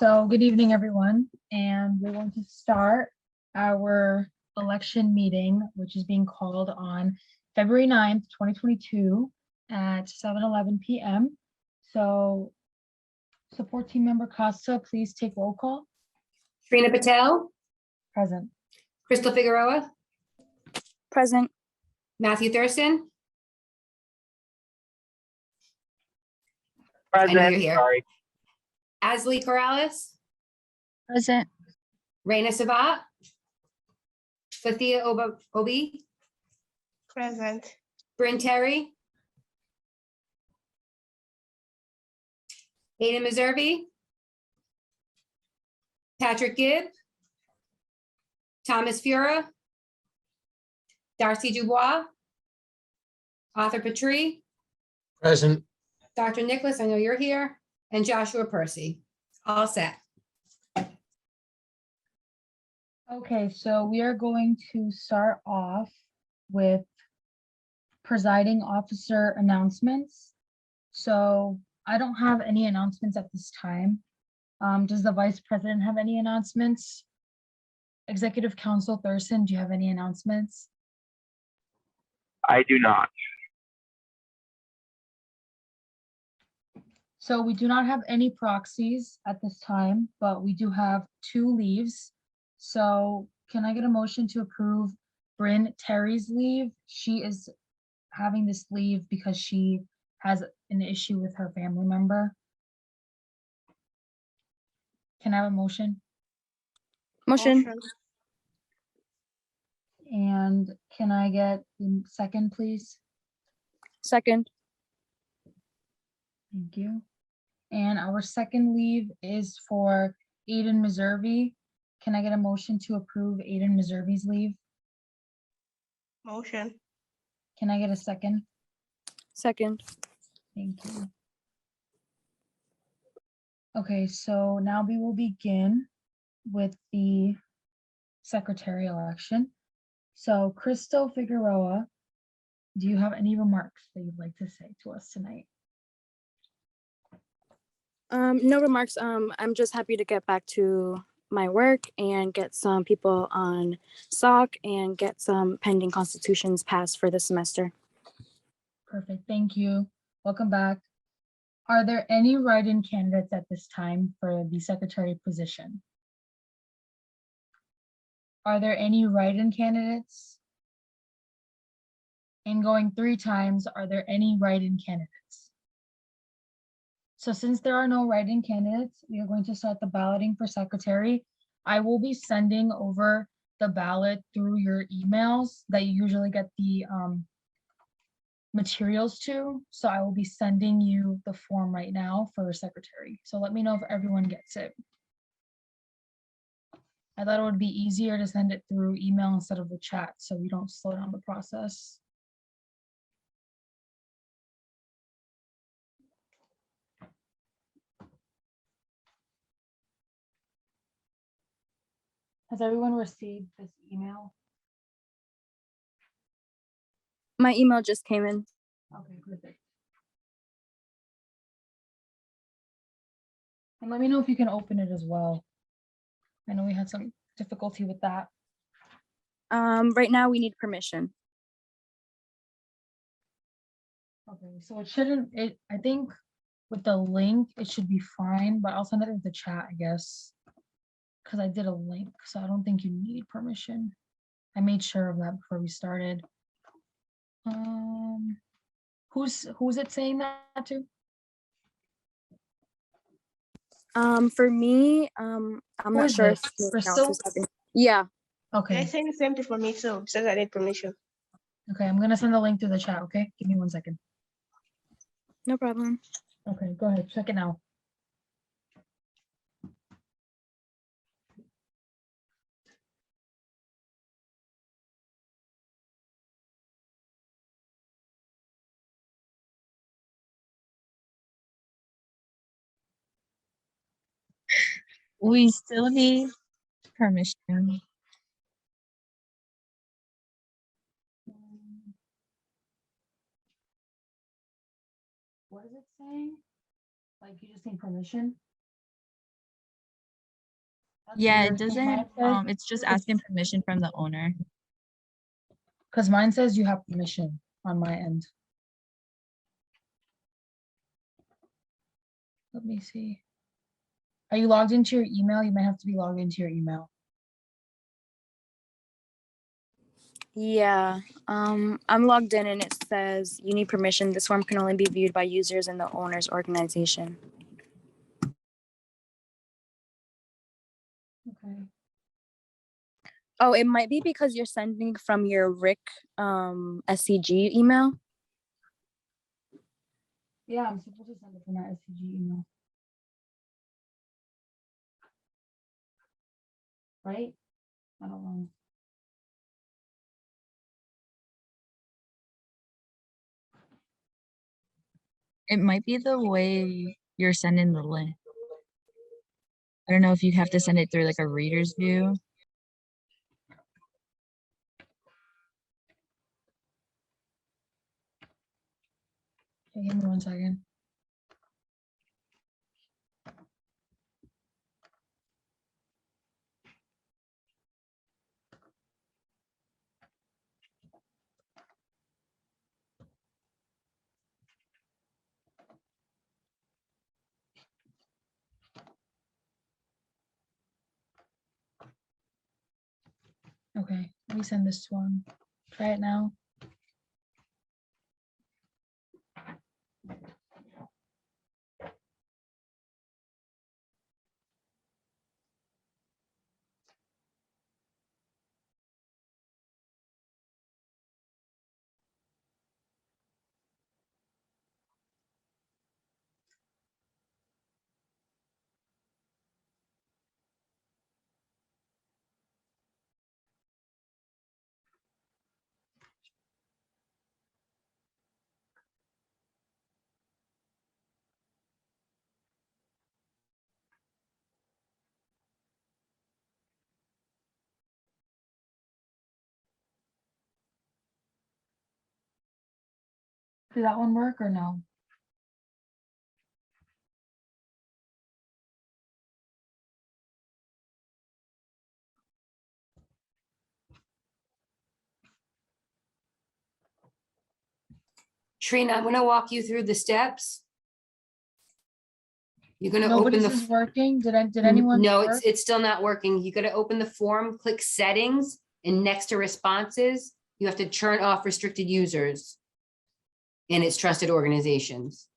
So good evening, everyone, and we're going to start our election meeting, which is being called on February 9th, 2022 at 7:11 p.m. So support team member Costa, please take roll call. Trina Patel, Present. Crystal Figueroa, Present. Matthew Thurston. I know Present, you're here. sorry. Asley Corrales, Present. Raina Savat, Fathia Obi, Present. Bryn Terry, Aiden Meservey, Patrick Gibb, Thomas Fura, Darcy Dubois, Arthur Patry, Present. Dr. Nicholas, I know you're here, and Joshua Percy. All set. Okay, so we are going to start off with presiding officer announcements. So I don't have any announcements at this time. Does the vice president have any announcements? Executive Council Thurston, do you have any announcements? I do not. So we do not have any proxies at this time, but we do have 2 leaves. So can I get a motion to approve Bryn Terry's leave? She is having this leave because she has an issue with her family member. Can I have a motion? Motion. And can I get a second, please? Second. Thank you. And our second leave is for Aiden Meservey. Can I get a motion to approve Aiden Meservey's leave? Motion. Can I get a second? Second. Thank you. Okay, so now we will begin with the secretary election. So Crystal Figueroa, do you have any remarks that you'd like to say to us tonight? No remarks. I'm just happy to get back to my work and get some people on SOC and get some pending constitutions passed for the semester. Perfect, thank you. Welcome back. Are there any write-in candidates at this time for the secretary position? Are there any write-in candidates? And going 3 times, are there any write-in candidates? So since there are no write-in candidates, we are going to start the balloting for secretary. I will be sending over the ballot through your emails that you usually get the materials to. So I will be sending you the form right now for secretary. So let me know if everyone gets it. I thought it would be easier to send it through email instead of the chat, so we don't slow down the process. Has everyone received this email? My email just came in. Okay, perfect. And let me know if you can open it as well. I know we had some difficulty with that. Right now we need permission. Okay, so it shouldn't, I think with the link, it should be fine, but I'll send it in the chat, I guess. Because I did a link, so I don't think you need permission. I made sure of that before we started. Who's it saying that to? For me, I'm Who not is sure if this? the Crystal? council's having- Yeah. They're Okay, saying the same thing for me too. Says I need permission. okay, I'm gonna send the link through the chat, okay? Give me 1 second. No problem. Okay, go ahead, check it now. We still need permission. What is it saying? Like you just need permission? Yeah, it doesn't, it's just asking permission from the owner. Because mine says you have permission on my end. Let me see. Are you logged into your email? You might have to be logged into your email. Yeah, I'm logged in and it says you need permission. This form can only be viewed by users in the owner's organization. Okay. Oh, it might be because you're sending from your RIC SCG email. Yeah, I'm supposed to send it from my SCG email. Right? I don't know. It might be the way you're sending the link. I don't know if you have to send it through like a reader's view. Okay, give me 1 second. Okay, let me send this one. Try it now. Did that one work or no? Trina, I'm gonna walk you through the steps. You're gonna No, but open this the. is working. Did anyone? No, work? it's still not working. You gotta open the form, click settings, and next to responses, you have to turn off restricted users. And it's trusted organizations.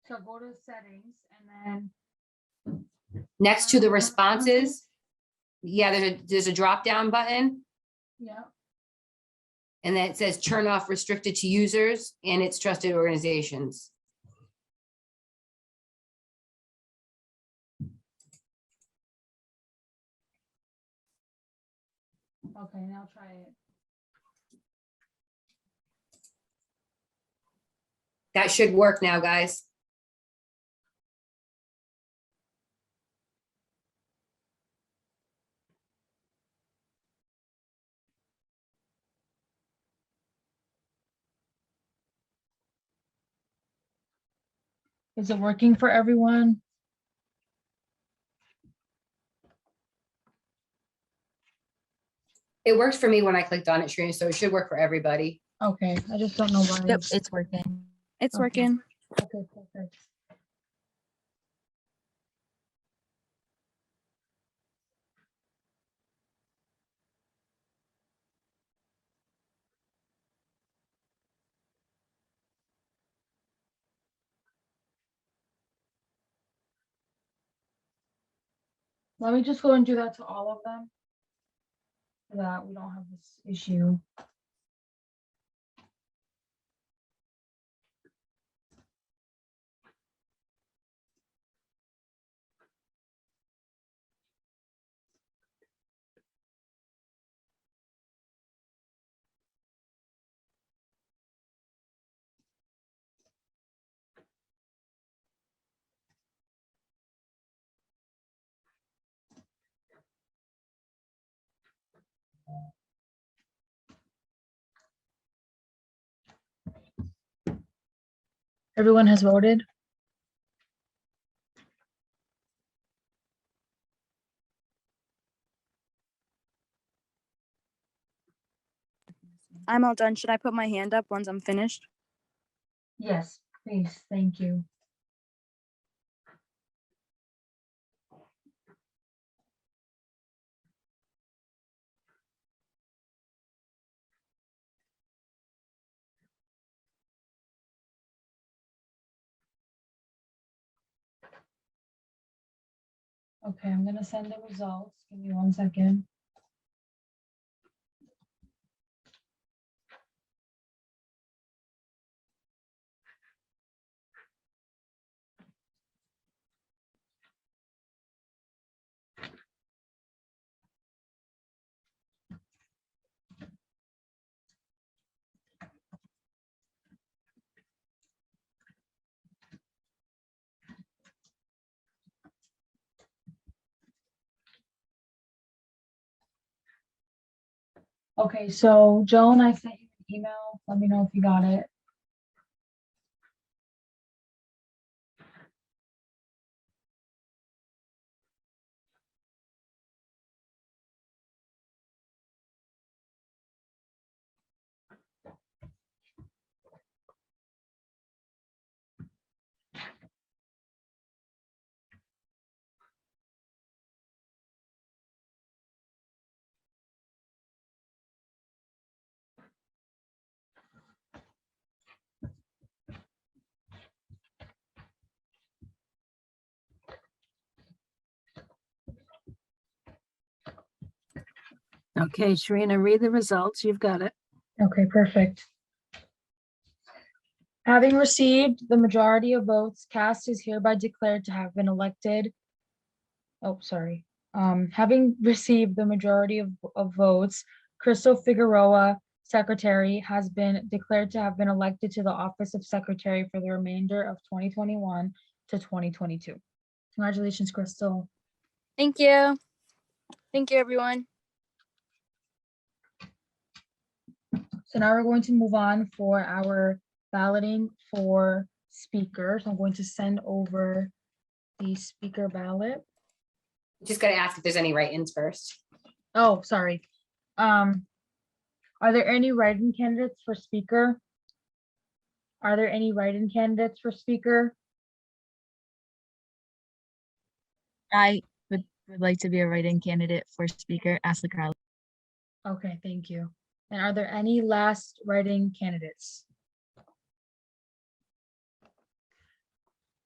So go to settings and then. Next to the Turn on responses, yeah, there's a drop down button, Yeah. and then it says turn off restricted to users and it's trusted organizations. Okay, now try it. That should work now, guys. Is it working for everyone? It worked for me when I clicked on it, Trina, so it should work for everybody. Okay, I just don't know why. Yep, it's working. It's Okay. working. Okay, perfect. Let me just go and do that to all of them. So that we don't have this issue. Everyone has voted? I'm all done. Should I put my hand up once I'm finished? Yes, please, thank you. Okay, I'm gonna send the results. Give me 1 second. Okay, so Joan, I sent you an email. Let me know if you got it. Okay, Sharina, read the results. You've got it. Okay, perfect. Having received the majority of votes cast is hereby declared to have been elected. Oh, sorry. Having received the majority of votes, Crystal Figueroa, Secretary, has been declared to have been elected to the office of Secretary for the remainder of 2021 to 2022. Congratulations, Crystal. Thank you. Thank you, everyone. So now we're going to move on for our balloting for speaker. So I'm going to send over the speaker ballot. Just gotta ask if there's any write-ins first. Oh, sorry. Are there any write-in candidates for speaker? Are there any write-in candidates for speaker? I would like to be a write-in candidate for speaker, Ashley Crowley. Okay, thank you. And are there any last write-in candidates?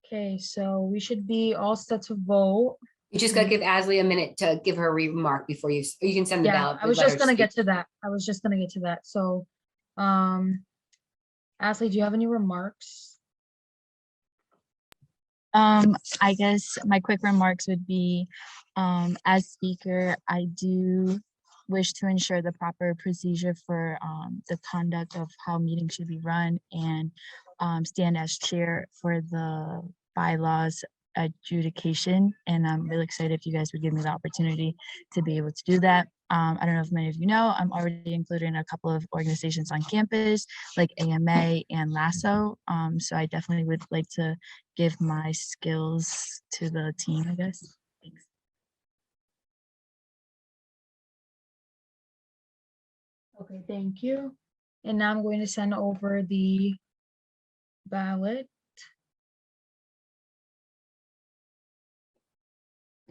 Okay, so we should be all set to vote. You just gotta give Asley a minute to give her remark before you, or you can send the Yeah, ballot. I was let just her gonna get speak. to that. I was just gonna get to that. So, Ashley, do you have any remarks? I guess my quick remarks would be, as speaker, I do wish to ensure the proper procedure for the conduct of how meetings should be run, and stand as chair for the bylaws adjudication. And I'm really excited if you guys would give me the opportunity to be able to do that. I don't know if many of you know, I'm already included in a couple of organizations on campus, like AMA and LASSO. So I definitely would like to give my skills to the team, I guess. Thanks. Okay, thank you. And now I'm going to send over the ballot.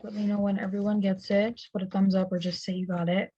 Let me know when everyone gets it. Just put a thumbs up or just say you got it.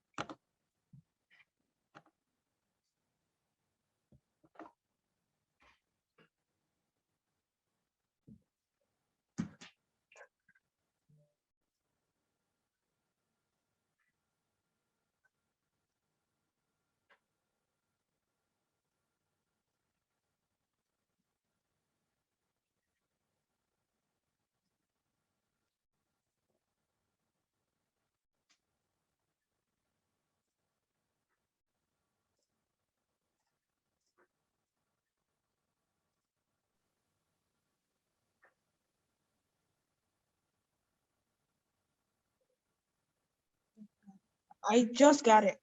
I just got it.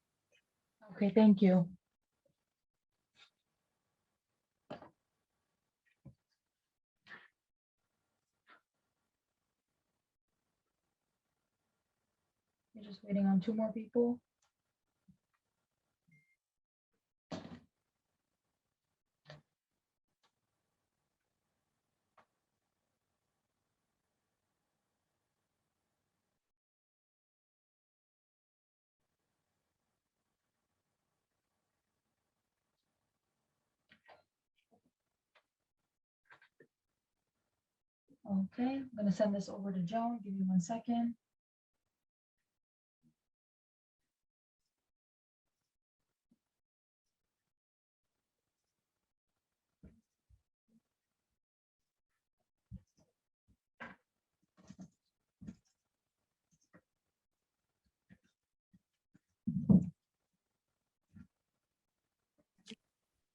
Okay, thank you. You're just waiting on 2 more people. Okay, I'm gonna send this over to Joan. Give me 1 second.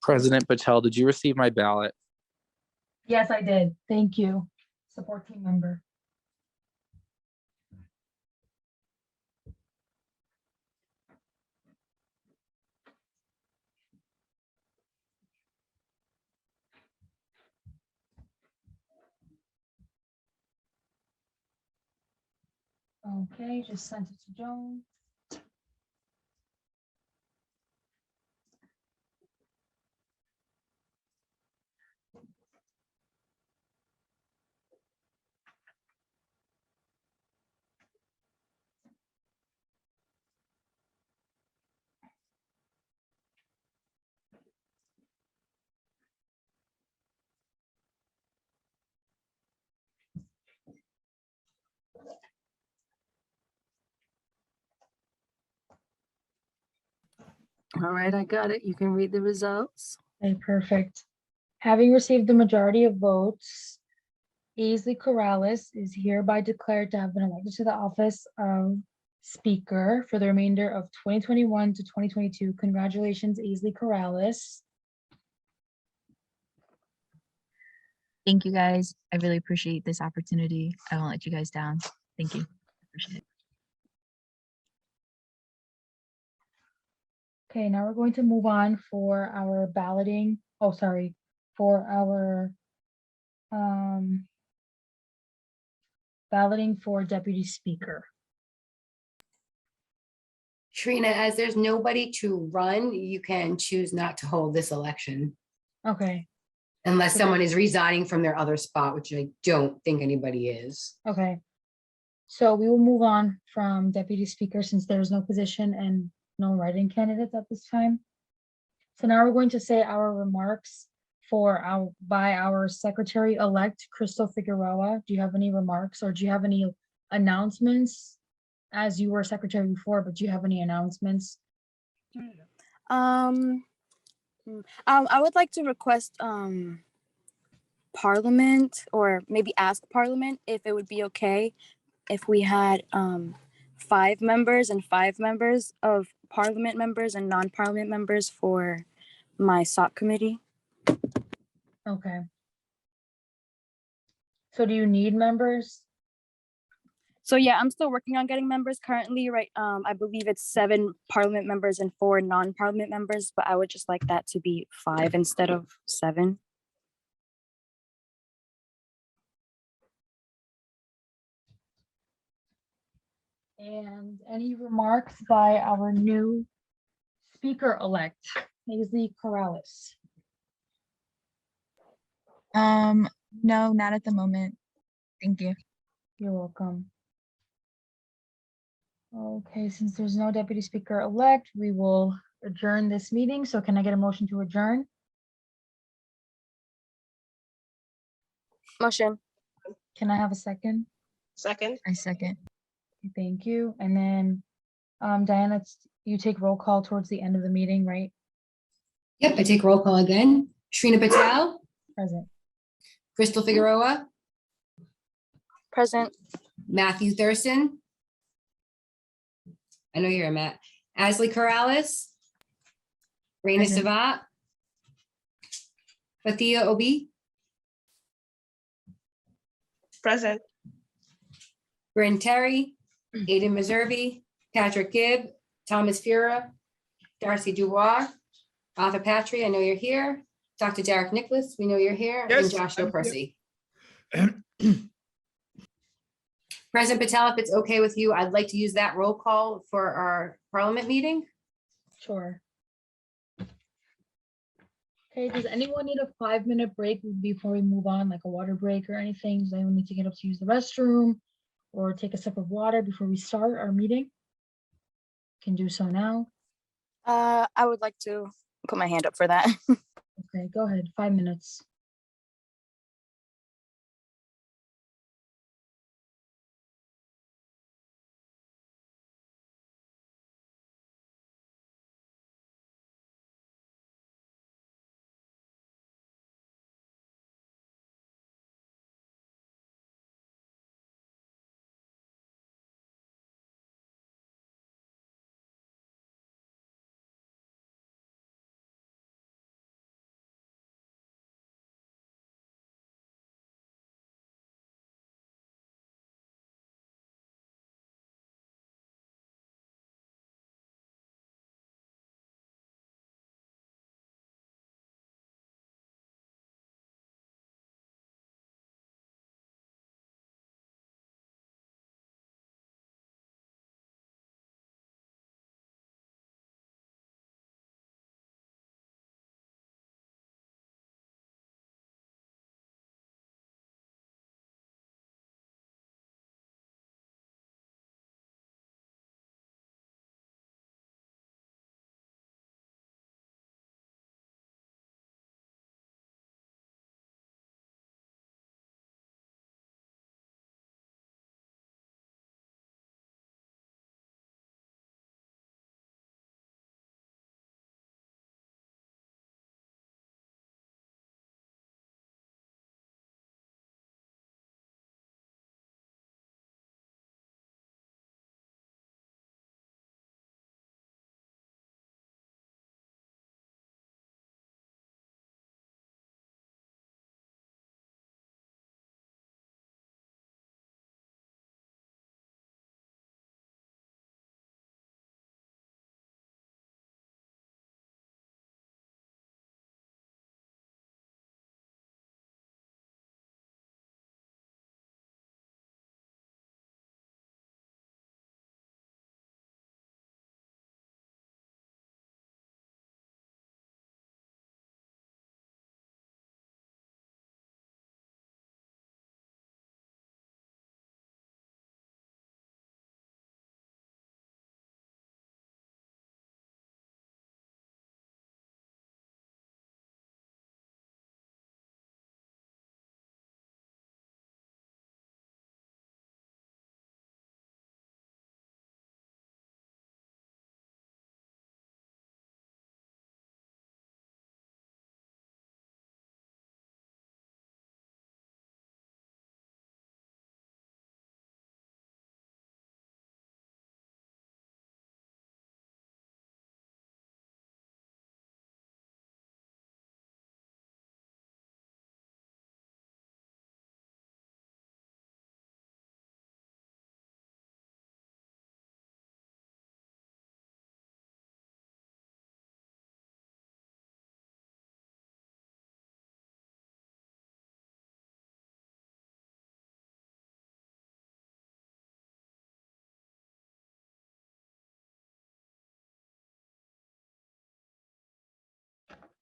President Patel, did you receive my ballot? Yes, I did. Thank you. Support team member. Okay, just sent it to Joan. All right, I got it. You can read the results. Okay, perfect. Having received the majority of votes, Aisley Corrales is hereby declared to have been elected to the office of Speaker for the remainder of 2021 to 2022. Congratulations, Aisley Corrales. Thank you, guys. I really appreciate this opportunity. I won't let you guys down. Thank you. Appreciate it. Okay, now we're going to move on for our balloting. Oh, sorry, for our balloting for Deputy Speaker. Trina, as there's nobody to run, you can choose not to hold this election Okay, unless Okay. someone is resigning from their other spot, which I don't think anybody is. okay. So we will move on from Deputy Speaker since there's no position and no writing candidates at this time. So now we're going to say our remarks by our Secretary-elect, Crystal Figueroa. Do you have any remarks or do you have any announcements? As you were secretary before, but do you have any announcements? I would like to request Parliament, or maybe ask Parliament if it would be okay if we had 5 members and 5 members of Parliament members and non-Parliament members for my SOC committee. Okay. So do you need members? So yeah, I'm still working on getting members currently, right? I believe it's 7 Parliament members and 4 non-Parliament members, but I would just like that to be 5 instead of 7. And any remarks by our new speaker-elect, Aisley Corrales? No, not at the moment. Thank you. You're welcome. Okay, since there's no deputy speaker-elect, we will adjourn this meeting. So can I get a motion to adjourn? Motion. Can I have a second? Second. I second. Thank you. And then, Diana, you take roll call towards the end of the meeting, right? Yep, I take roll call again. Trina Patel, Present. Crystal Figueroa, Present. Matthew Thurston. I know you're here, Matt. Asley Corrales, Raina Present. Savat, Fathia Obi, Present. Bryn Terry, Aiden Meservey, Patrick Gibb, Thomas Fura, Darcy Dubois, Arthur Patry, I know you're here. Dr. Derek Nicholas, we know you're here, and Yes, Joshua I'm here. Percy. President Patel, if it's okay with you, I'd like to use that roll call for our Parliament meeting. Sure. Okay, does anyone need a 5-minute break before we move on, like a water break or anything? Does anyone need to get up to use the restroom or take a sip of water before we start our meeting? Can do so now. I would like to put my hand up for that. Okay, go ahead, 5 minutes.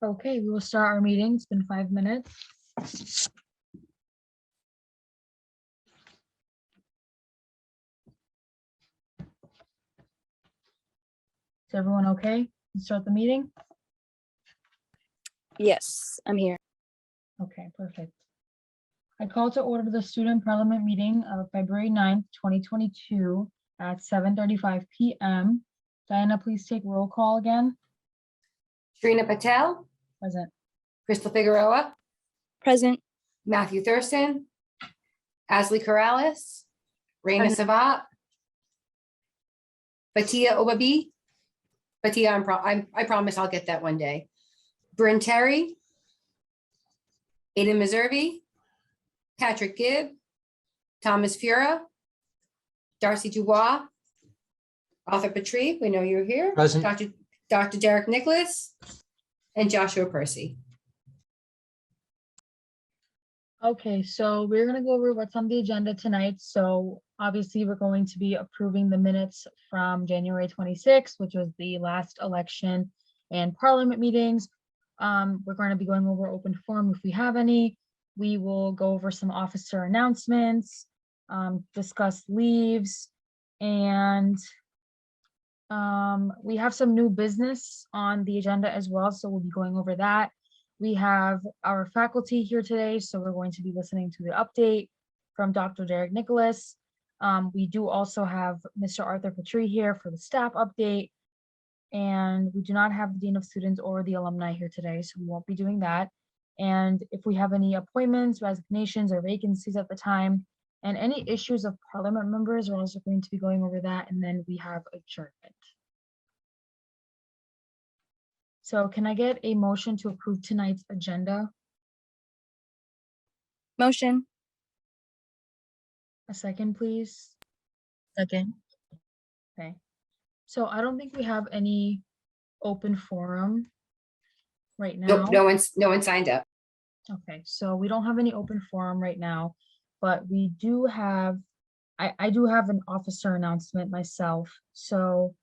Okay, we will start our meeting. It's been 5 minutes. Is everyone okay? Let's start the meeting? Yes, I'm here. Okay, perfect. I call to order the Student Parliament Meeting of February 9th, 2022 at 7:35 PM. Diana, please take roll call again. Srina Patel, Present. Crystal Figueroa, Present. Matthew Thurston, Asley Corrales, Raina Present. Savat, Batia Obabi. Batia, I promise I'll get that one day. Bryn Terry, Aiden Meservey, Patrick Gibb, Thomas Fura, Darcy Dubois, Arthur Patry, we know you're here. Present. Dr. Derek Nicholas, and Joshua Percy. Okay, so we're gonna go over what's on the agenda tonight. So obviously, we're going to be approving the minutes from January 26th, which was the last election and parliament meetings. We're going to be going over open forum if we have any. We will go over some officer announcements, discuss leaves, and we have some new business on the agenda as well, so we'll be going over that. We have our faculty here today, so we're going to be listening to the update from Dr. Derek Nicholas. We do also have Mr. Arthur Patry here for the staff update. And we do not have the Dean of Students or the alumni here today, so we won't be doing that. And if we have any appointments, resignations, or vacancies at the time, and any issues of parliament members, we're also going to be going over that, and then we have adjournment. So can I get a motion to approve tonight's agenda? Motion. A second, please. Second. Okay. So I don't think we have any open forum right now. Nope, no one signed up. Okay, so we don't have any open forum right now, but we do have, I do have an officer announcement myself. So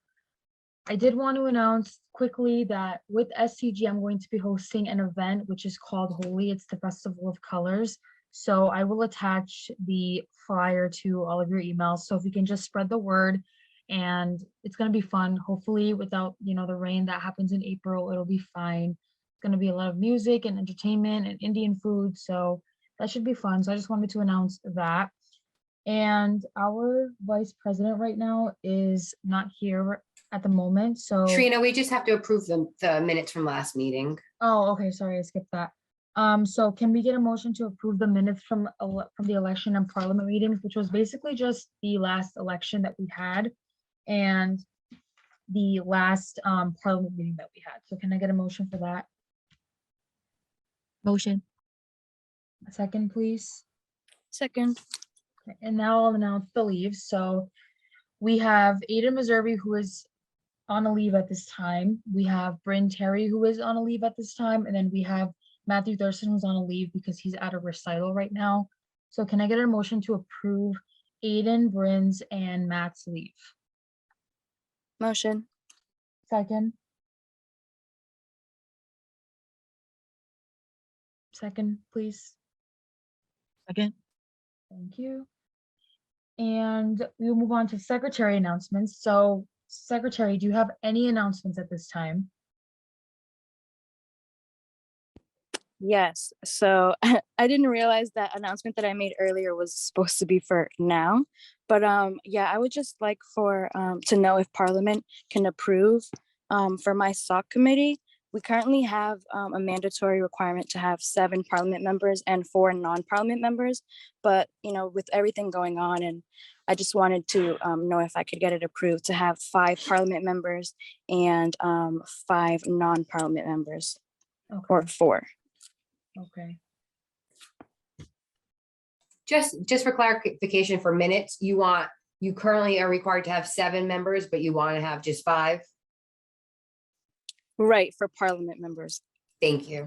I did want to announce quickly that with SCG, I'm going to be hosting an event which is called Holy. It's the Festival of Colors. So I will attach the flyer to all of your emails. So if you can just spread the word, and it's going to be fun. Hopefully without, the rain that happens in April, it'll be fine. It's going to be a lot of music and entertainment and Indian food. So that should be fun. So I just wanted to announce that. And our vice president right now is not here at the moment. So Srina, we just have to approve the minutes from last meeting. oh, okay, sorry, I skipped that. So can we get a motion to approve the minutes from the election and parliament meetings, which was basically just the last election that we had and the last parliament meeting that we had. So can I get a motion for that? Motion. A second, please. Second. Okay, and now I'll announce the leaves. So we have Aiden Meservey, who is on a leave at this time. We have Bryn Terry, who is on a leave at this time. And then we have Matthew Thurston, who's on a leave because he's at a recital right now. So can I get a motion to approve Aiden, Bryn's, and Matt's leave? Motion. Second. Second, please. Second. Thank you. And we'll move on to secretary announcements. So secretary, do you have any announcements at this time? Yes. So I didn't realize that announcement that I made earlier was supposed to be for now. But yeah, I would just like for to know if Parliament can approve for my SOC committee. We currently have a mandatory requirement to have 7 Parliament members and 4 non-Parliament members. But with everything going on, and I just wanted to know if I could get it approved to have 5 Parliament members and 5 non-Parliament members, or Okay, 4. okay. Just for clarification for minutes, you currently are required to have 7 members, but you want to have just 5? Right, for Parliament members. Thank you.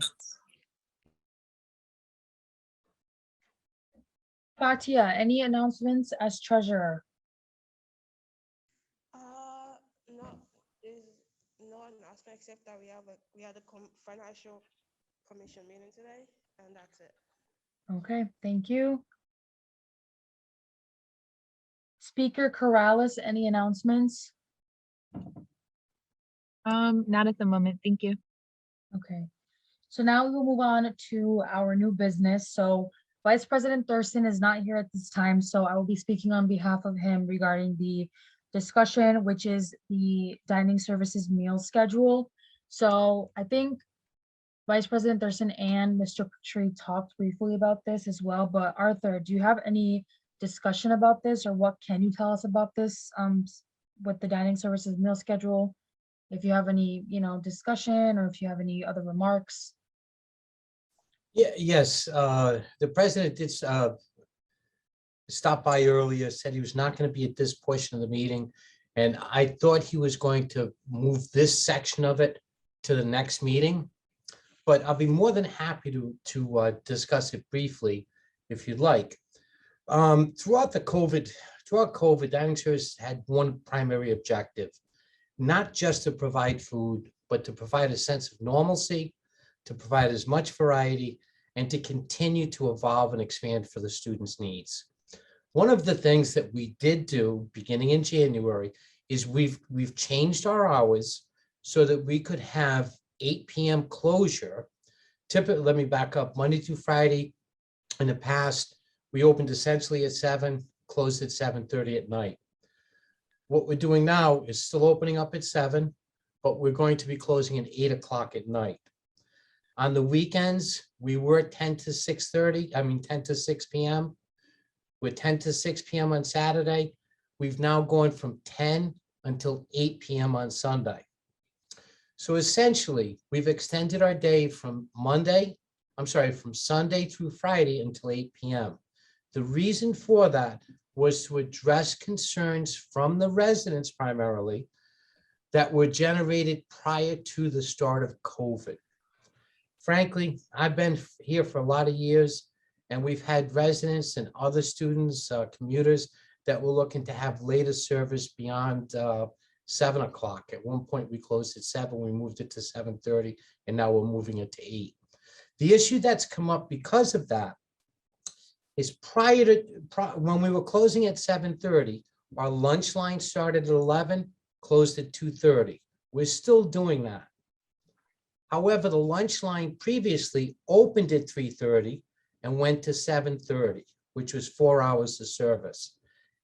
Fatia, any announcements as treasurer? No, there's no announcement except that we had a financial commission meeting today, and that's it. Okay, thank you. Speaker Corrales, any announcements? Not at the moment, thank you. Okay, so now we will move on to our new business. So Vice President Thurston is not here at this time, so I will be speaking on behalf of him regarding the discussion, which is the dining services meal schedule. So I think Vice President Thurston and Mr. Petrie talked briefly about this as well, but Arthur, do you have any discussion about this, or what can you tell us about this with the dining services meal schedule? If you have any, discussion, or if you have any other remarks. Yeah, yes, the president did stop by earlier, said he was not going to be at this portion of the meeting. And I thought he was going to move this section of it to the next meeting. But I'll be more than happy to discuss it briefly if you'd like. Throughout COVID, dining services had one primary objective, not just to provide food, but to provide a sense of normalcy, to provide as much variety, and to continue to evolve and expand for the students' needs. One of the things that we did do beginning in January is we've changed our hours so that we could have 8 p.m. closure. Typically, let me back up, Monday through Friday. In the past, we opened essentially at 7, closed at 7:30 at night. What we're doing now is still opening up at 7, but we're going to be closing at 8 o'clock at night. On the weekends, we were 10 to 6 p.m. We're 10 to 6 p.m. on Saturday. We've now gone from 10 until 8 p.m. on Sunday. So essentially, we've extended our day from Sunday through Friday until 8 p.m. The reason for that was to address concerns from the residents primarily that were generated prior to the start of COVID. Frankly, I've been here for a lot of years, and we've had residents and other students, commuters, that were looking to have later service beyond 7 o'clock. At one point, we closed at 7, we moved it to 7:30, and now we're moving it to 8. The issue that's come up because of that is when we were closing at 7:30, our lunch line started at 11, closed at 2:30. We're still doing that. However, the lunch line previously opened at 3:30 and went to 7:30, which was 4 hours of service.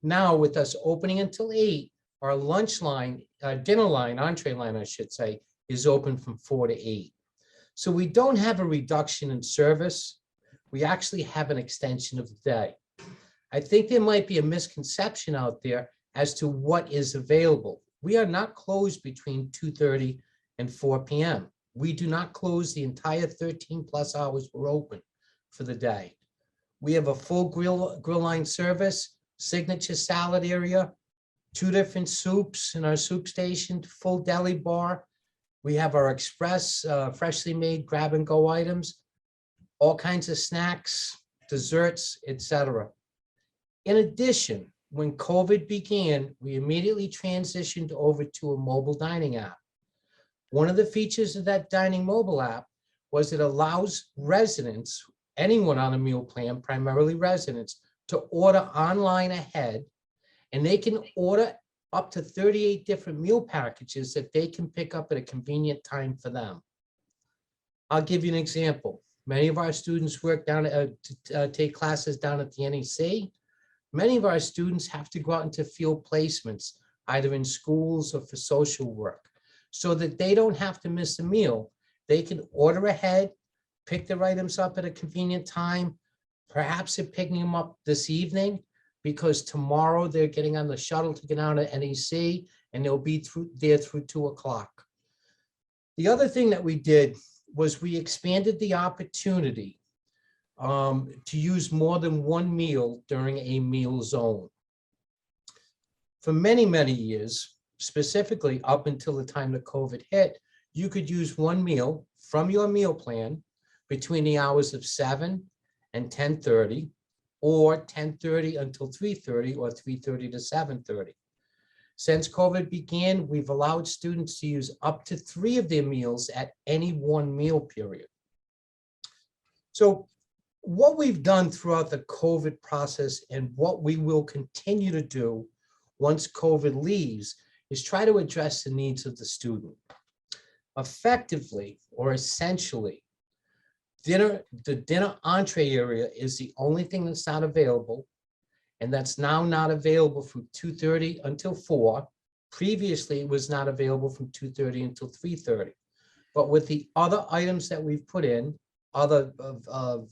Now, with us opening until 8, our lunch line, dinner line, entree line, I should say, is open from 4 to 8. So we don't have a reduction in service. We actually have an extension of the day. I think there might be a misconception out there as to what is available. We are not closed between 2:30 and 4 p.m. We do not close the entire 13 plus hours we're open for the day. We have a full grill line service, signature salad area, 2 different soups in our soup station, full deli bar. We have our express, freshly made grab and go items, all kinds of snacks, desserts, etc. In addition, when COVID began, we immediately transitioned over to a mobile dining app. One of the features of that dining mobile app was it allows residents, anyone on a meal plan, primarily residents, to order online ahead, and they can order up to 38 different meal packages that they can pick up at a convenient time for them. I'll give you an example. Many of our students work take classes down at the NEC. Many of our students have to go out into field placements, either in schools or for social work, so that they don't have to miss a meal. They can order ahead, pick their items up at a convenient time. Perhaps they're picking them up this evening because tomorrow they're getting on the shuttle to get out of NEC, and they'll be there through 2 o'clock. The other thing that we did was we expanded the opportunity to use more than one meal during a meal zone. For many, many years, specifically up until the time that COVID hit, you could use one meal from your meal plan between the hours of 7 and 10:30, or 10:30 until 3:30, or 3:30 to 7:30. Since COVID began, we've allowed students to use up to 3 of their meals at any one meal period. So what we've done throughout the COVID process and what we will continue to do once COVID leaves is try to address the needs of the student. Effectively or essentially, the dinner entree area is the only thing that's not available, and that's now not available from 2:30 until 4. Previously, it was not available from 2:30 until 3:30. But with the other items that we've put in, other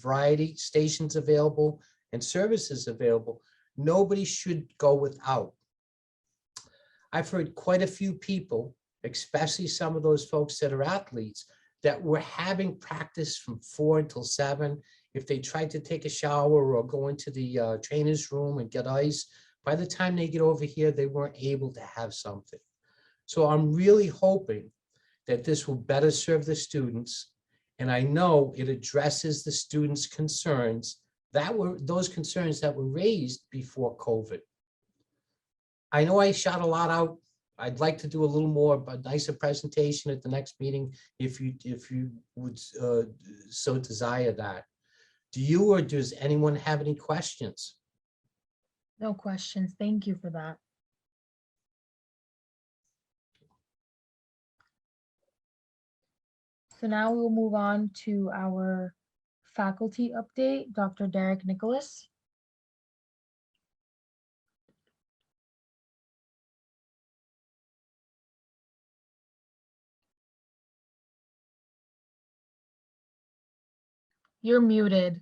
variety stations available and services available, nobody should go without. I've heard quite a few people, especially some of those folks that are athletes, that were having practice from 4 until 7. If they tried to take a shower or go into the trainer's room and get ice, by the time they get over here, they weren't able to have something. So I'm really hoping that this will better serve the students. And I know it addresses the students' concerns those concerns that were raised before COVID. I know I shot a lot out. I'd like to do a little more, but nicer presentation at the next meeting if you would so desire that. Do you or does anyone have any questions? No questions. Thank you for that. So now we'll move on to our faculty update, Dr. Derek Nicholas. You're muted.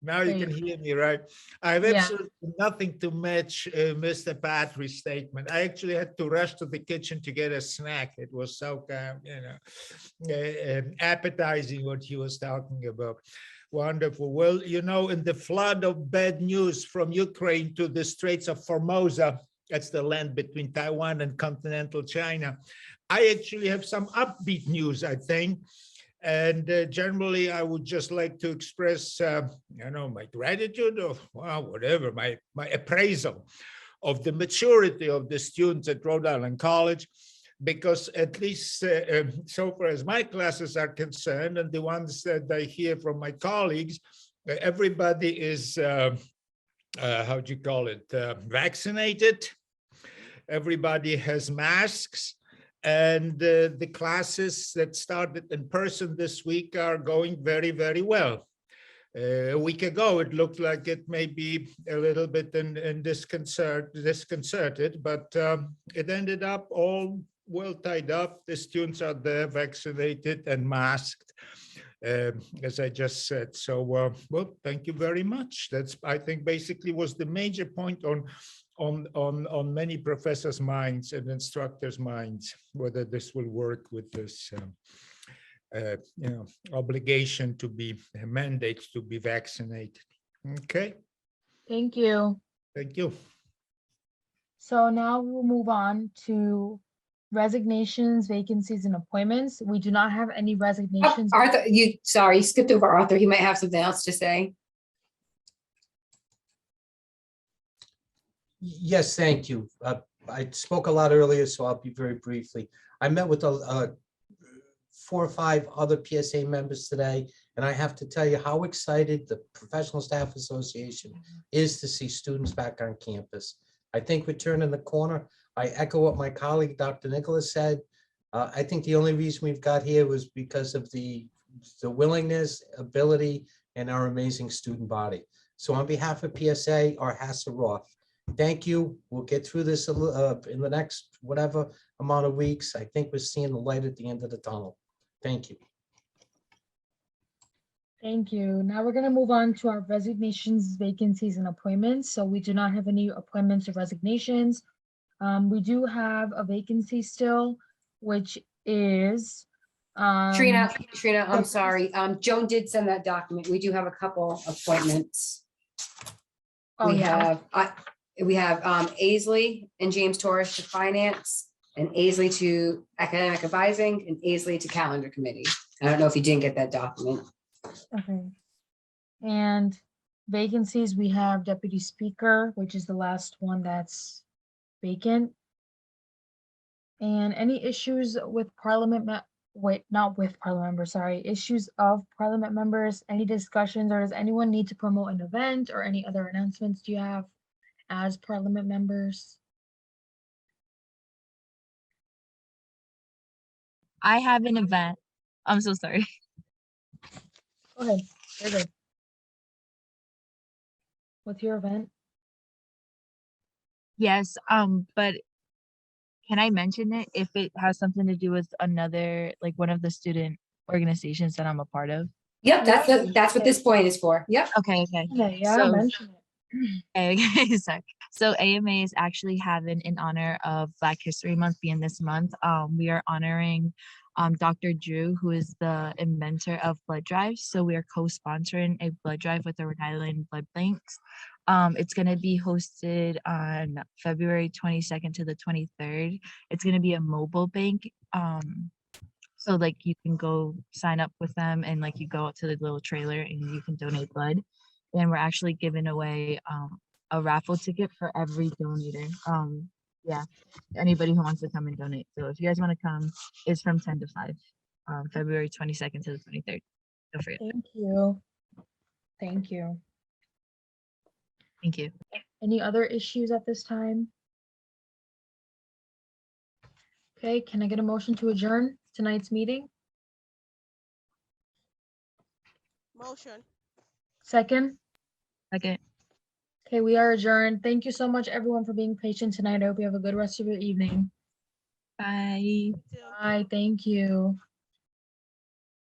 Now you There can you hear me, right? I have Yeah. absolutely nothing to match Mr. Patrick's statement. I actually had to rush to the kitchen to get a snack. It was so, appetizing what he was talking about. Wonderful. Well, in the flood of bad news from Ukraine to the Straits of Formosa, that's the land between Taiwan and continental China, I actually have some upbeat news, I think. And generally, I would just like to express, my gratitude or whatever, my appraisal of the maturity of the students at Rhode Island College, because at least so far as my classes are concerned, and the ones that I hear from my colleagues, everybody is, vaccinated. Everybody has masks. And the classes that started in person this week are going very, very well. A week ago, it looked like it may be a little bit disconcerted, but it ended up all well tied up. The students are there, vaccinated and masked, as I just said. So, well, thank you very much. That's, I think, basically was the major point on many professors' minds and instructors' minds, whether this will work with this obligation to be a mandate to be vaccinated. Okay. Thank you. Thank you. So now we'll move on to resignations, vacancies, and appointments. We do not have any resignations. Arthur, you skipped over Arthur. He might have something else to say. Yes, thank you. I spoke a lot earlier, so I'll be very briefly. I met with 4 or 5 other PSA members today, and I have to tell you how excited the Professional Staff Association is to see students back on campus. I think we're turning the corner. I echo what my colleague, Dr. Nicholas, said. I think the only reason we've got here was because of the willingness, ability, and our amazing student body. So on behalf of PSA or HASA-Roth, thank you. We'll get through this in the next whatever amount of weeks. I think we're seeing the light at the end of the tunnel. Thank you. Thank you. Now we're going to move on to our resignations, vacancies, and appointments. So we do not have any appointments or resignations. We do have a vacancy still, which is Trina, I'm sorry. Joan did send that document. We do have a couple appointments. Oh, yeah. We have Aisley and James Torres to finance, and Aisley to academic advising, and Aisley to calendar committee. I don't know if you didn't get that document. Okay. And Vacancies, we have deputy speaker, which is the last one that's vacant. And any issues with not with parliament members, sorry, issues of parliament members, any discussions, or does anyone need to promote an event or any other announcements do you have as parliament members? I have an event. I'm so sorry. Go ahead, you're good. What's your event? Yes, but can I mention it if it has something to do with another, like one of the student organizations that I'm a part of? Yep, Yeah. that's what this point is for. Yep. Okay, okay. Okay, yeah, So- mention it. Okay, sorry. So AMA is actually having in honor of Black History Month being this month. We are honoring Dr. Drew, who is the inventor of blood drives. So we are co-sponsoring a blood drive with the Rhode Island Blood Banks. It's going to be hosted on February 22nd to the 23rd. It's going to be a mobile bank. So like you can go sign up with them and like you go out to the little trailer and you can donate blood. And we're actually giving away a raffle ticket for every donator. Yeah, anybody who wants to come and donate. So if you guys want to come, it's from 10 to 5, February 22nd to the 23rd. Don't forget. Thank you. Thank you. Thank you. Any other issues at this time? Okay, can I get a motion to adjourn tonight's meeting? Motion. Second? Okay. Okay, we are adjourned. Thank you so much, everyone, for being patient tonight. I hope you have a good rest of your evening. Bye. Two. Bye, thank you.